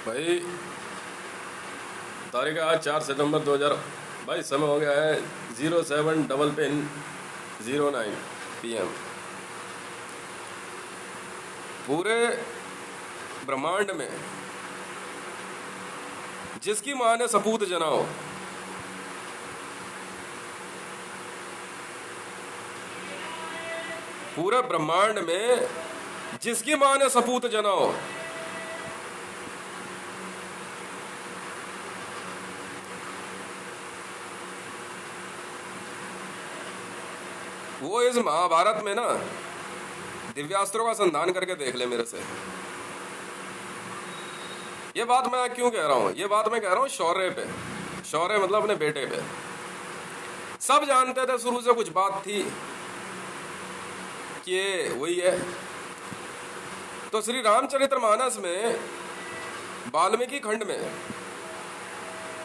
भाई तारीख आज 4 सितंबर 2000। भाई समय हो गया है 07:09 PM। पूरे ब्रह्मांड में जिसकी माँ ने सपूत जना हो, पूरे ब्रह्मांड में जिसकी माँ ने सपूत जना हो, वो इस महाभारत में ना दिव्यास्त्रों का संधान करके देख ले मेरे से। ये बात मैं क्यों कह रहा हूं? ये बात मैं कह रहा हूं शौर्य पे। शौर्य मतलब अपने बेटे पे। सब जानते थे शुरू से कुछ बात थी कि ये वही है। तो श्री रामचरितमानस में वाल्मीकि खंड में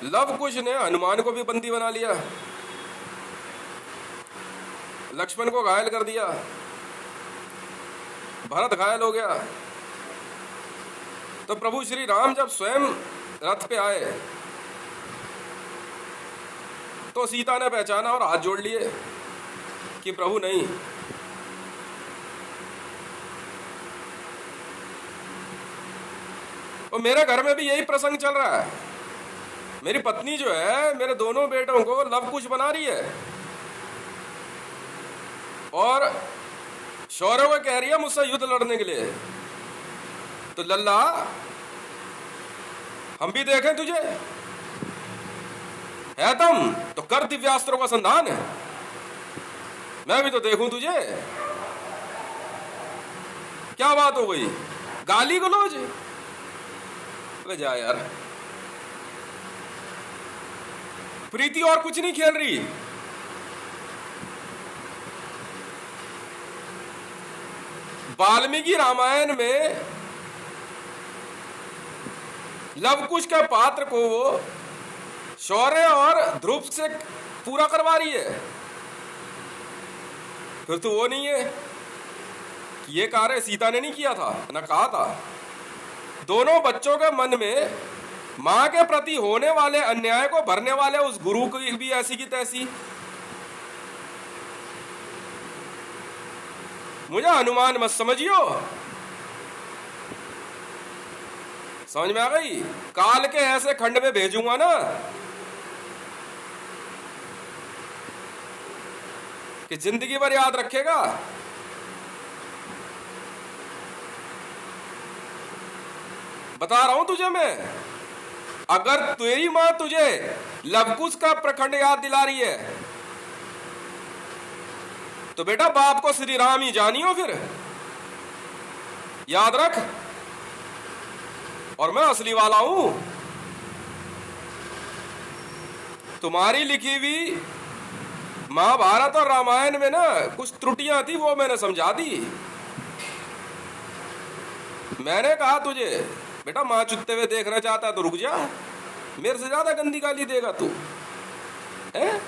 लव कुश ने हनुमान को भी बंदी बना लिया, लक्ष्मण को घायल कर दिया, भरत घायल हो गया। तो प्रभु श्री राम जब स्वयं रथ पे आए तो सीता ने पहचाना और हाथ जोड़ लिए कि प्रभु नहीं। और मेरे घर में भी यही प्रसंग चल रहा है। मेरी पत्नी जो है मेरे दोनों बेटों को लव कुश बना रही है और शौर्य को कह रही है मुझसे युद्ध लड़ने के लिए। तो लल्ला हम भी देखें तुझे, है दम तो कर दिव्यास्त्रों का संधान, मैं भी तो देखूं तुझे। क्या बात हो गई? गाली गलौज? अरे जा यार, प्रीति और कुछ नहीं खेल रही। वाल्मीकि रामायण में लवकुश के पात्र को वो शौर्य और ध्रुव से पूरा करवा रही है। फिर तो वो नहीं है कि ये कार्य सीता ने नहीं किया था ना कहा था। दोनों बच्चों के मन में मां के प्रति होने वाले अन्याय को भरने वाले उस गुरु की भी ऐसी की तैसी। मुझे हनुमान मत समझियो, समझ में आ गई? काल के ऐसे खंड में भेजूंगा ना कि जिंदगी भर याद रखेगा। बता रहा हूं तुझे मैं, अगर तेरी मां तुझे लवकुश का प्रखंड याद दिला रही है तो बेटा बाप को श्री राम ही जानियो। फिर याद रख, और मैं असली वाला हूं। तुम्हारी लिखी हुई महाभारत और रामायण में ना कुछ त्रुटियां थी, वो मैंने समझा दी। मैंने कहा तुझे बेटा मां चुत्ते हुए देखना चाहता है तो रुक जा, मेरे से ज्यादा गंदी गाली देगा तू है?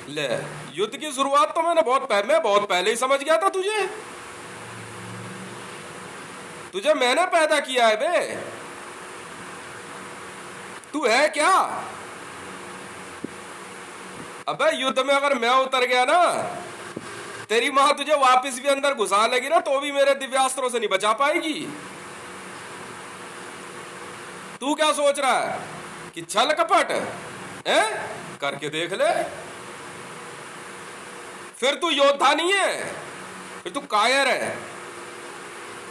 ले, युद्ध की शुरुआत तो मैं बहुत पहले ही समझ गया था तुझे मैंने पैदा किया है बे। तू है क्या? अबे युद्ध में अगर मैं उतर गया ना, तेरी मां तुझे वापस भी अंदर घुसा लेगी ना तो भी मेरे दिव्यास्त्रों से नहीं बचा पाएगी। तू क्या सोच रहा है कि छल कपट है? करके देख ले। फिर तू योद्धा नहीं है, फिर तू कायर है।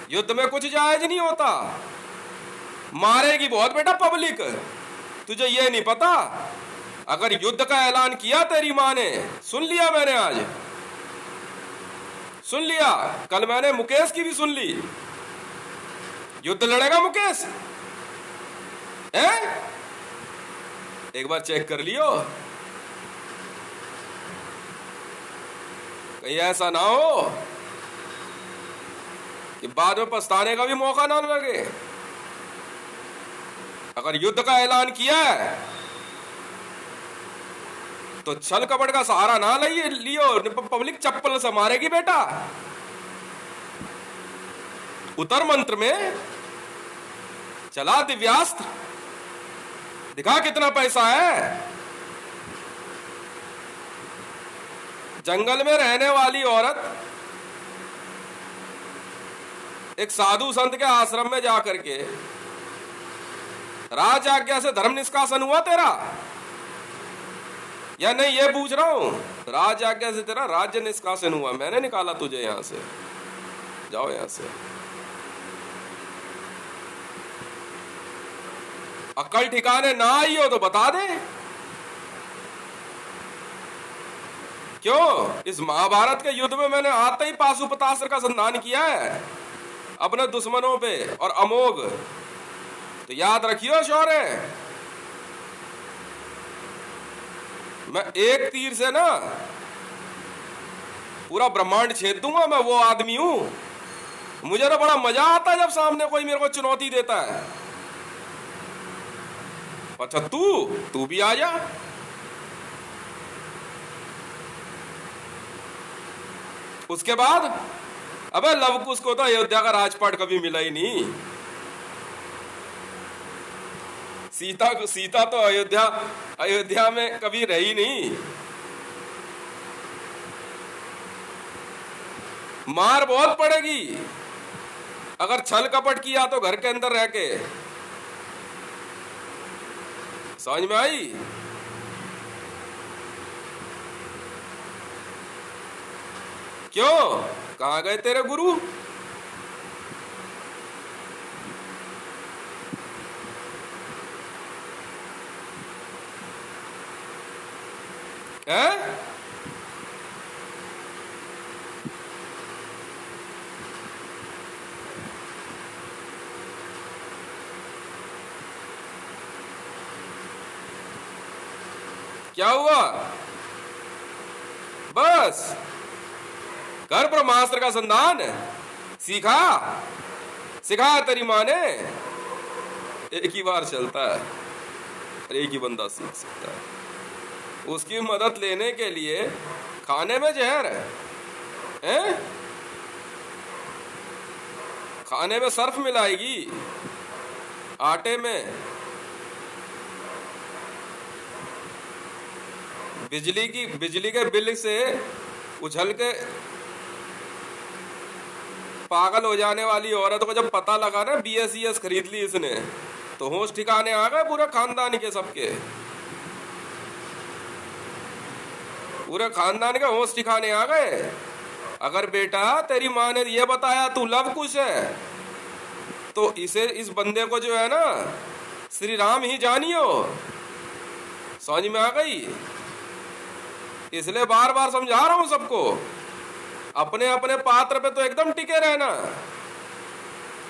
युद्ध में कुछ जायज नहीं होता, मारेगी बहुत बेटा पब्लिक। तुझे ये नहीं पता, अगर युद्ध का ऐलान किया तेरी मां ने, सुन लिया मैंने आज, सुन लिया, कल मैंने मुकेश की भी सुन ली। युद्ध लड़ेगा मुकेश है? एक बार चेक कर लियो, कहीं ऐसा ना हो कि बाद में पछताने का भी मौका ना लगे। अगर युद्ध का ऐलान किया है तो छल कपट का सहारा ना लियो, पब्लिक चप्पल से मारेगी बेटा। उतर मंत्र में, चला दिव्यास्त्र, दिखा कितना पैसा है। जंगल में रहने वाली औरत एक साधु संत के आश्रम में जाकर के, राज आज्ञा से धर्म निष्कासन हुआ तेरा या नहीं, ये पूछ रहा हूं। राज आज्ञा से तेरा राज्य निष्कासन हुआ, मैंने निकाला तुझे यहां से, जाओ यहां से। अक्ल ठिकाने ना आई हो तो बता दे। क्यों? इस महाभारत के युद्ध में मैंने आते ही पाशुपतास्त्र का संधान किया है अपने दुश्मनों पे, और अमोघ। तो याद रखियो शौर्य, मैं एक तीर से ना पूरा ब्रह्मांड छेद दूंगा। मैं वो आदमी हूं। मुझे तो बड़ा मजा आता है जब सामने कोई मेरे को चुनौती देता है। अच्छा तू भी आ जा। उसके बाद अबे लवकुश को तो अयोध्या का राजपाट कभी मिला ही नहीं। सीता तो अयोध्या में कभी रही नहीं। मार बहुत पड़ेगी अगर छल कपट किया तो घर के अंदर रह के। समझ में आई? क्यों? कहां गए तेरे गुरु? हैं? क्या हुआ? बस कर ब्रह्मास्त्र का संधान। सिखाया तेरी माँ ने। एक ही बार चलता है और एक ही बंदा सीख सकता है। उसकी मदद लेने के लिए खाने में जहर है? खाने में सर्फ मिलाएगी, आटे में बिजली के बिल से उछल के पागल हो जाने वाली औरत को जब पता लगा ना BSES खरीद ली इसने, तो होश ठिकाने आ गए पूरे खानदान के। सबके पूरे खानदान के होश ठिकाने आ गए। अगर बेटा तेरी माँ ने ये बताया तू लवकुश है, तो इस बंदे को जो है ना श्री राम ही जानियो। समझ में आ गई? इसलिए बार बार समझा रहा हूं सबको, अपने अपने पात्र पे तो एकदम टिके रहना।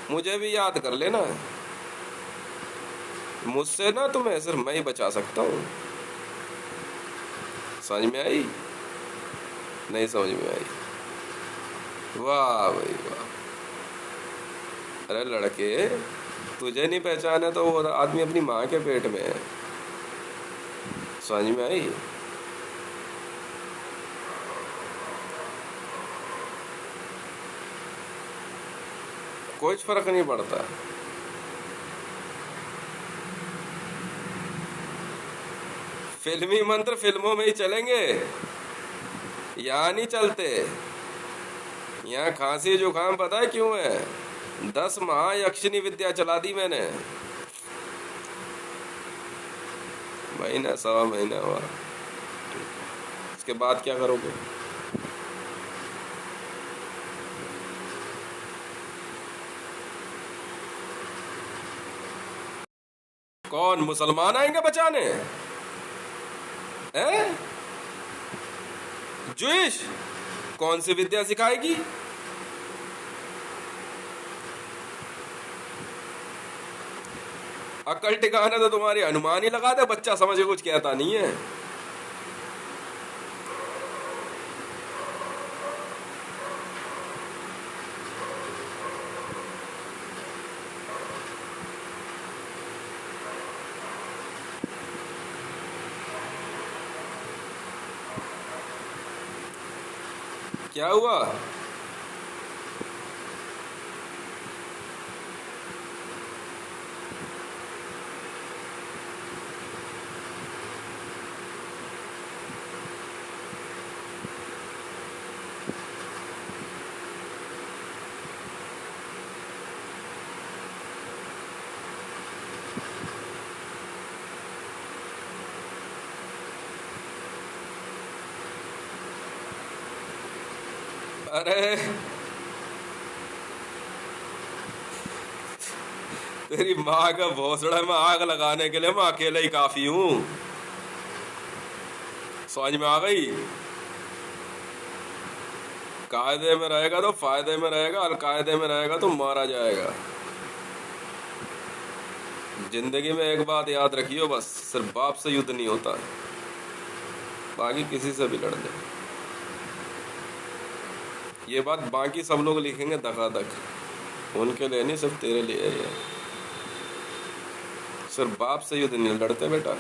मुझे भी याद कर लेना, मुझसे ना तुम्हें सिर्फ मैं ही बचा सकता हूं। समझ में आई? नहीं समझ में आई? वाह भाई वाह। अरे लड़के, तुझे नहीं पहचाने तो वो आदमी अपनी माँ के पेट में है। समझ में आई? कुछ फर्क नहीं पड़ता। फिल्मी मंत्र फिल्मों में ही चलेंगे, यहां नहीं चलते। यहाँ खांसी जुकाम पता है क्यों है? 10 महायक्षिणी विद्या चला दी मैंने। महीना सवा महीना हुआ, उसके बाद क्या करोगे? कौन मुसलमान आएंगे बचाने? हैं? जूश कौन सी विद्या सिखाएगी? अकल ठिकाना तो तुम्हारी अनुमान ही लगा दे, बच्चा समझे कुछ कहता नहीं है। क्या हुआ? अरे तेरी माँ का भोसड़ा में आग लगाने के लिए मैं अकेले ही काफी हूं। समझ में आ गई? कायदे में रहेगा तो फायदे में रहेगा, अलकायदे में रहेगा तो मारा जाएगा। जिंदगी में एक बात याद रखियो, बस सिर्फ बाप से युद्ध नहीं होता, बाकी किसी से भी लड़ ले। ये बात बाकी सब लोग लिखेंगे धकाधक, उनके लिए नहीं, सिर्फ तेरे लिए है। सिर्फ बाप से युद्ध नहीं लड़ते बेटा।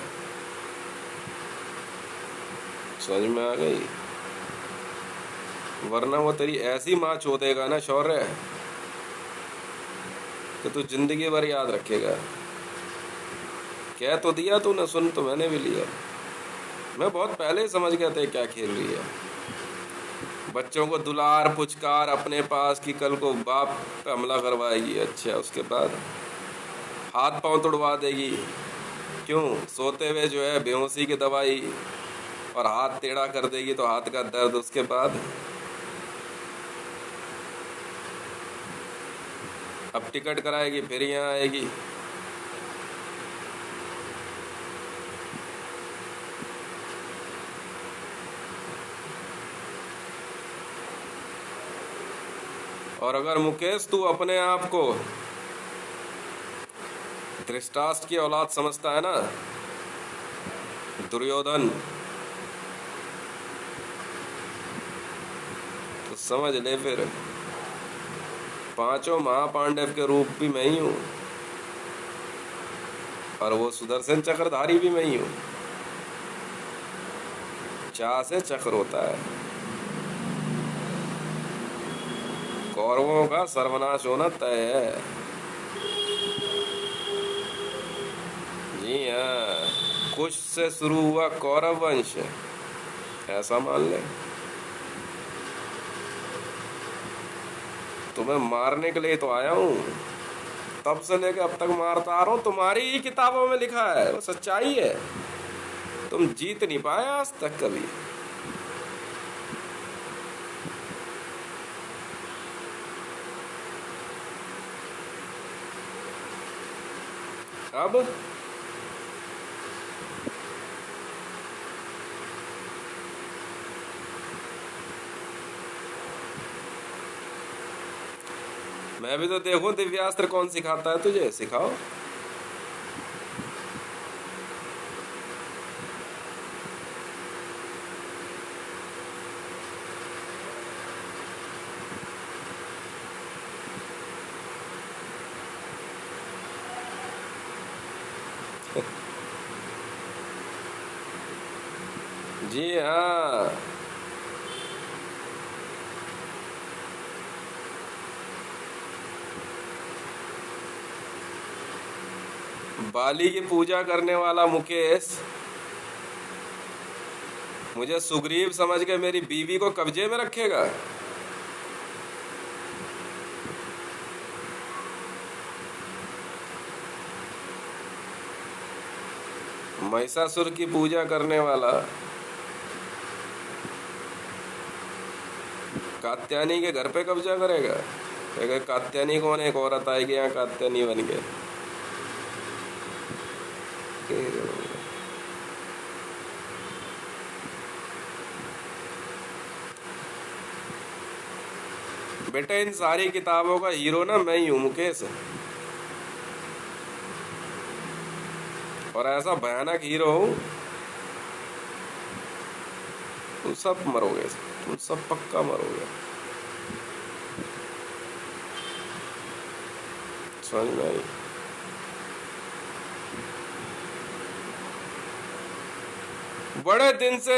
समझ में आ गई? वरना वो तेरी ऐसी माँ चोदेगा ना शौर्य, कि तू जिंदगी भर याद रखेगा। कह तो दिया तूने, सुन तो मैंने भी लिया। मैं बहुत पहले ही समझ गया था क्या खेल रही है। बच्चों को दुलार पुचकार अपने पास की, कल को बाप पे हमला करवाएगी। अच्छा, उसके बाद हाथ पांव तोड़वा देगी। क्यों? सोते हुए जो है बेहोशी की दवाई, और हाथ टेढ़ा कर देगी तो हाथ का दर्द। उसके बाद अब टिकट कराएगी, फिर यहाँ आएगी। और अगर मुकेश तू अपने आप को धृतराष्ट्र की औलाद समझता है ना, दुर्योधन, तो समझ ले फिर पांचों महापांडव के रूप भी मैं ही हूं, और वो सुदर्शन चक्रधारी भी मैं ही हूं। चा से चक्र होता है। कौरवों का सर्वनाश होना तय है। जी हाँ, कुछ से शुरू हुआ कौरव वंश, ऐसा मान ले। तुम्हें मारने के लिए तो आया हूं, तब से लेकर अब तक मारता आ रहा हूं। तुम्हारी ही किताबों में लिखा है, वो सच्चाई है। तुम जीत नहीं पाए आज तक कभी। अब मैं भी तो देखूं दिव्यास्त्र कौन सिखाता है तुझे, सिखाओ। जी हाँ, बाली की पूजा करने वाला मुकेश मुझे सुग्रीव समझ के मेरी बीवी को कब्जे में रखेगा। महिषासुर की पूजा करने वाला कात्यायनी के घर पे कब्जा करेगा। कहेगा कात्यायनी कौन है? एक औरत आएगी यहाँ कात्यायनी बन के। बेटा इन सारी किताबों का हीरो ना मैं ही हूं, मुकेश। और ऐसा भयानक हीरो हूं, तुम सब मरोगे, तुम सब पक्का मरोगे। समझ में आई? बड़े दिन से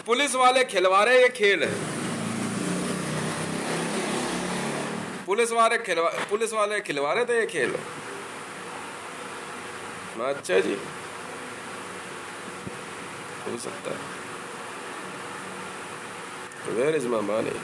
पुलिस वाले खिलवा रहे ये खेल। पुलिस वाले खिलवा रहे थे ये खेल। अच्छा जी, हो सकता है। Where is my money?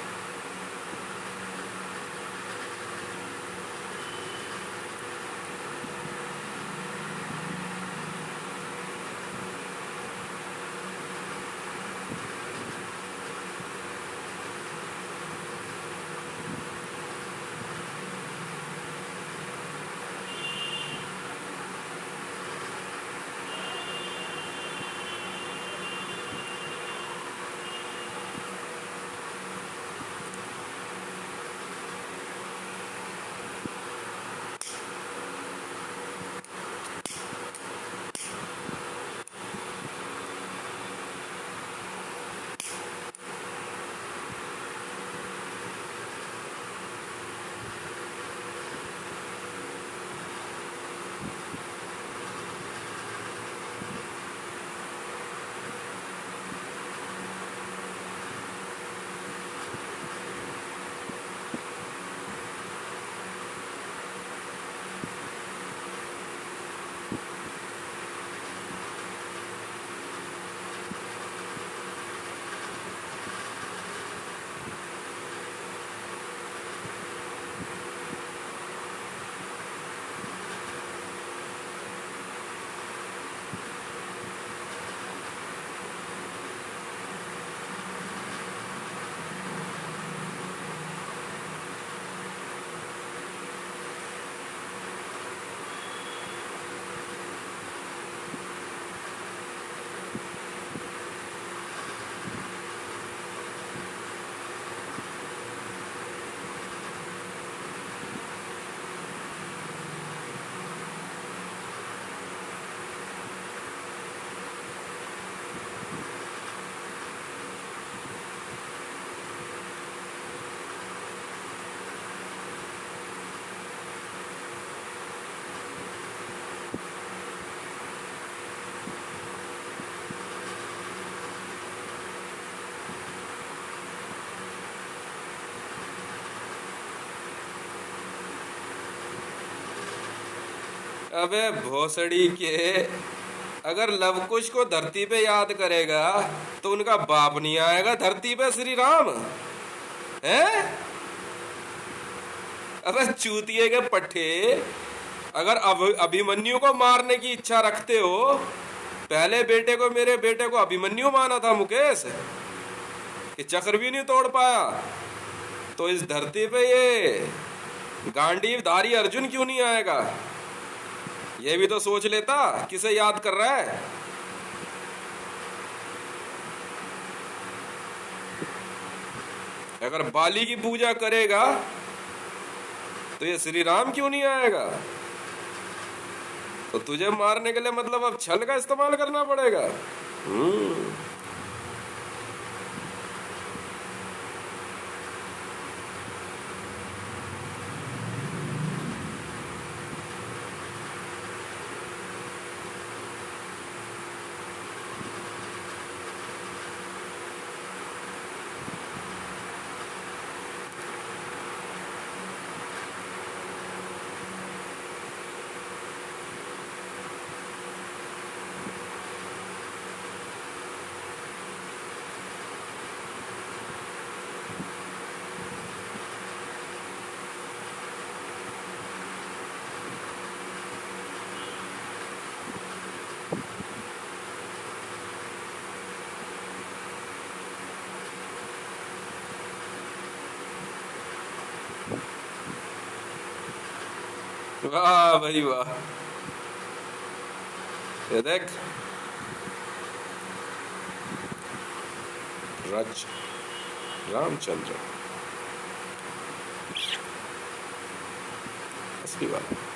अबे भोसड़ी के, अगर लवकुश को धरती पे याद करेगा तो उनका बाप नहीं आएगा धरती पे श्री राम हैं? अबे चूतिए के पट्टे, अगर अभिमन्यु को मारने की इच्छा रखते हो, पहले बेटे को, मेरे बेटे को अभिमन्यु माना था मुकेश, कि चक्र भी नहीं तोड़ पाया, तो इस धरती पे ये गांडीवधारी अर्जुन क्यों नहीं आएगा? ये भी तो सोच लेता किसे याद कर रहा है। अगर बाली की पूजा करेगा तो ये श्री राम क्यों नहीं आएगा? तो तुझे मारने के लिए मतलब अब छल का इस्तेमाल करना पड़ेगा। वाह भाई वाह, ये देख रामचंद्र असली बात।